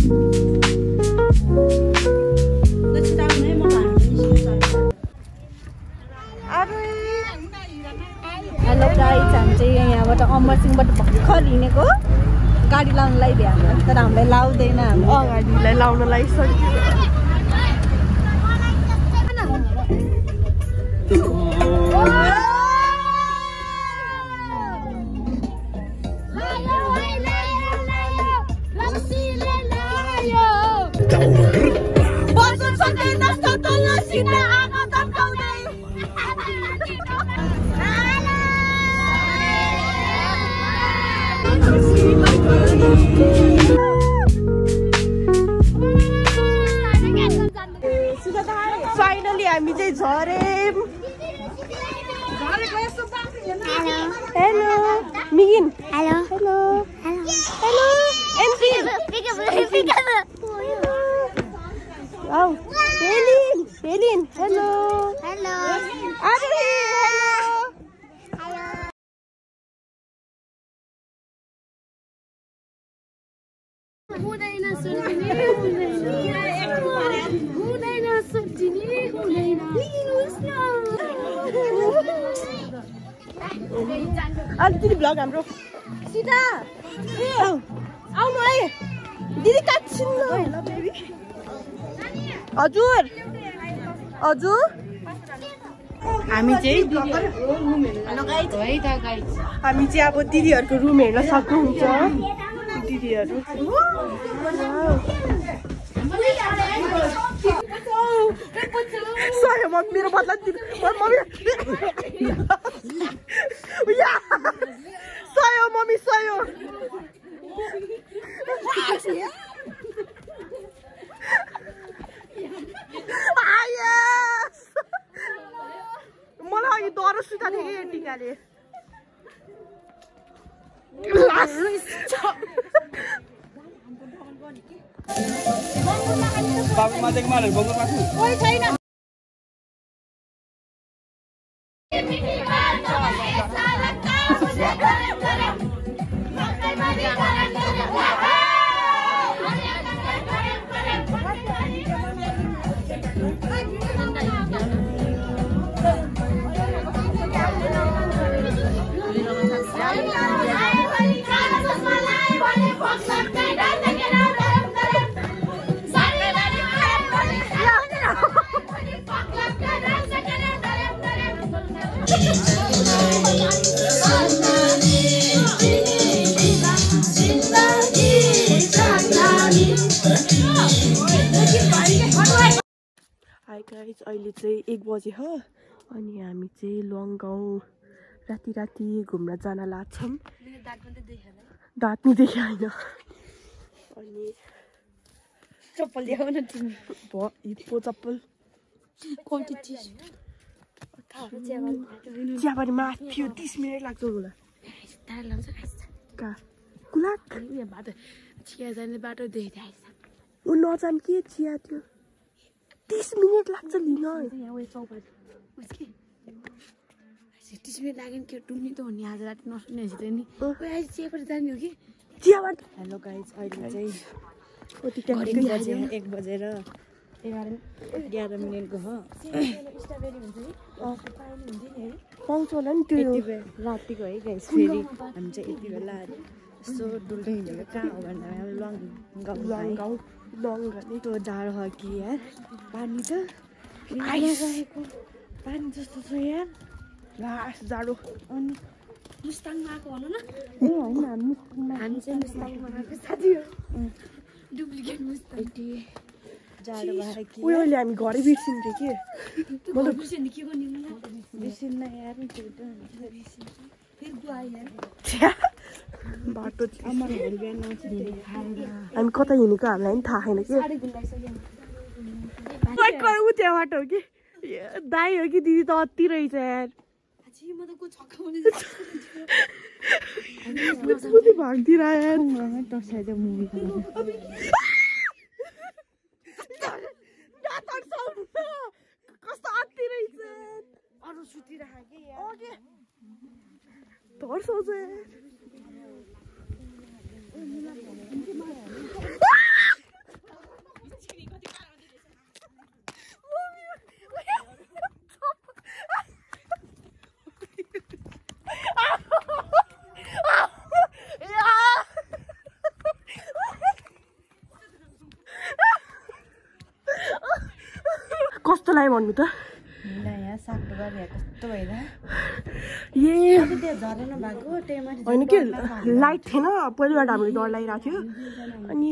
Hello guys, हामी चाहिँ यहाँबाट अमरसिंहबाट भर्खर हिँडेको गाडी लाउनलाई भ्यान तर हामीलाई लाउँदैन, हाम्रो अगाडिलाई लाउन लागिसक्यो। फाइनली हामी चाहिँ झरेम। हेलो मिगिन। Hello hello hello entry. हेलिन हेलिन हेलो हेलो अरे हेलो हुँदैन सुन्दिने हुँदैन सम्झिने हुँदैन लिनुहोस् न। दिदी भ्लग हाम्रो सीधा आउनु है दिदी काट्छिन् ल बेबी। हजुर हजुर हामी चाहिँ हामी चाहिँ अब दिदीहरूको रुम हेर्न सक्नुहुन्छ। दिदीहरू सय म मेरो बदला दिनु मम्मी सय मम्मी सय मलाई अघि डर सुता थियो कि टिकाले। बाबु माजेको मालहरु बङ्गो पाछु कोही छैन। हाई गाइज, अहिले चाहिँ 1 बजे हो अनि हामी चाहिँ लङ गाउँ राति राति घुम्न जान लाग्छौँ। दाँत नि देखियो होइन अनि चप्पल देखाउ न तिमी। हिप्पो चप्पल चियाबारी माथि 30 मिनट लाग्छ होला। कहाँ कुलाक बाटो चिया जाने बाटो देखिरहेछ। ऊ नजान के चिया त्यो 30 मिनट लाग्छ लिन। 30 मिनट लाग्यो नि के डुल्ने त हो नि। आज राति नसुनेपछि त नि आज चियापट्टि जाने हो कि चियाबाट। हेलो गाइस, अहिले चाहिँ 1 बजेर 11 मिनटको हो। पाउँछ होला नि त्यो रातिको है गाइस। फेरि हामी चाहिँ यति बेला यस्तो डुल्दै हिँडेको कहाँ हो भन्दा लङ गाउँ त्यो जाडो हो कि यार। पानी त आइरहेको पानी जस्तो छ यार। लास जाडो। अनि मुस्ताङमा आएको भनौँ न। होइन हामी चाहिँ मुस्ताङमा आएको साथी हो। डुप्लिकेट मुस्ताङ। यति जाडो भयो कि उयोले हामी घरै बिर्सिन्थ्यो कि मतलब बिर्सिन्छ के गर्ने बिर्सिन्न यार। फेरि बुवा यार बाटो अमरहरू बिहान हामी कता हिँडेको हामीलाई पनि थाहा छैन कि। ऊ त्यहाँबाट हो कि दाई हो कि दिदी त अति रहेछ यार। भाग्दिरह यार कस्तो अति रहेछ अरू सुतिरहेको के तर्साउँछ लाग्यो भन्नु त यहाँ साक्टो गरेर कस्तो भइरा ए त्यो झरेन भएको टेमारी होइन के लाइट थिएन पहिलाबाट हामीले डर लागिरहेको थियो अनि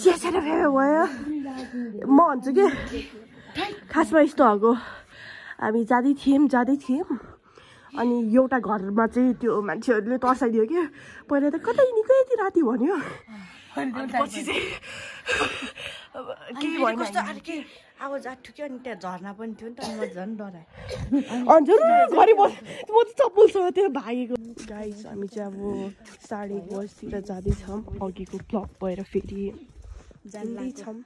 स्यासेर फेरि भयो म भन्छु कि खासमा यस्तो भएको हामी जाँदै थियौँ अनि एउटा घरमा चाहिँ त्यो मान्छेहरूले तर्साइदियो कि पहिला त कतै निकै यति राति भन्यो पछि चाहिँ केही भएन कस्तो अर्कै आवाज आठुक्यो अनि त्यहाँ झर्ना पनि थियो नि त म झन् डराएँ हजुर घरि म त चप्पलसँग त्यो भागेको गाइस हामी चाहिँ अब 1:30 बजीतिर जाँदैछौँ अघिको क्लक भएर फेरि जाँदैछौँ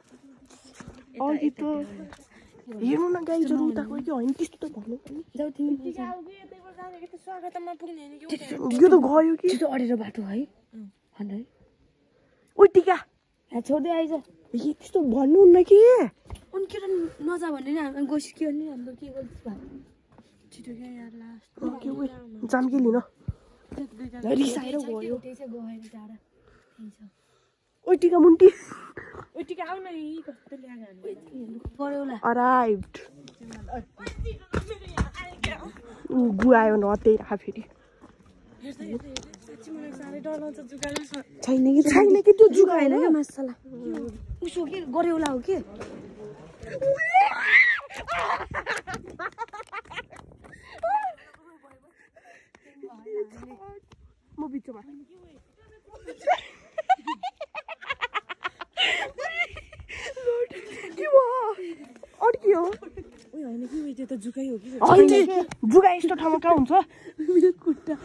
अघि त हेर्नु न गाइजहरू उताको कि होइन त्यस्तो त भन्नु पनि जाऊ तिमी यो त गयो कि त्यो अडेर बाटो है भन है ओ टिका यहाँ छोड्दै आइज त्यस्तो भन्नुहुन्न कि उनकेर नजा भन्ने नि हामी गइसक्यो नि हाम्रो के गर्छ छिटो क्या यार लास्ट ओके ओए जामके लिन रिसाएर गयो त्यही चाहिँ गएर टाढा ओ टिका मुन्टी ओ टिका आउ न यी कस्तो ल्यागा पऱ्योला अराइभ्ड गुआयो न त्यही राख फेरि छैन कि त्यो जुगा होइन क्या मासला उसो के गऱ्योला हो के म बिचमा अड्कियो होइन कि त्यो त जुकै हो कि जुगा यस्तो ठाउँमा कहाँ हुन्छ मेरो खुट्टा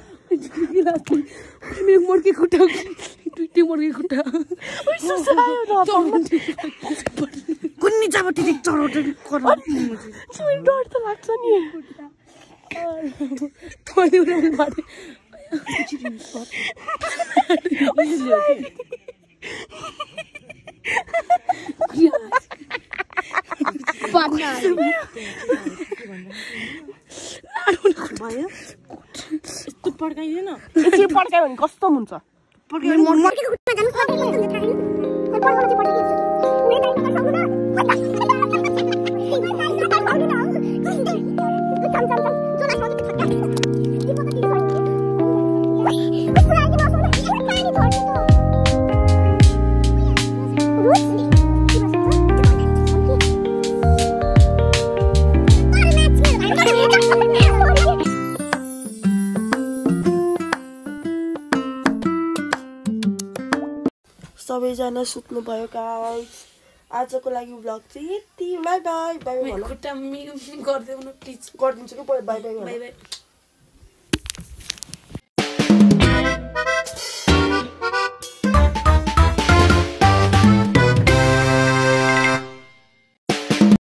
मेरो मोर्के खुट्टा दुइटै मोर्के खुट्टा कुन्नी जाबटी चढाउँछ डर त लाग्छ नि यस्तो पड्काइदिएन एकछिन पड्कायो भने कस्तो हुन्छ सबैजना सुत्नु भयो गाइस आजको लागि भ्लग चाहिँ यति बाई बाई बाई बाई खुट्टा गर्दै प्लिज गरिदिन्छु कि बाई बाई बाई बाई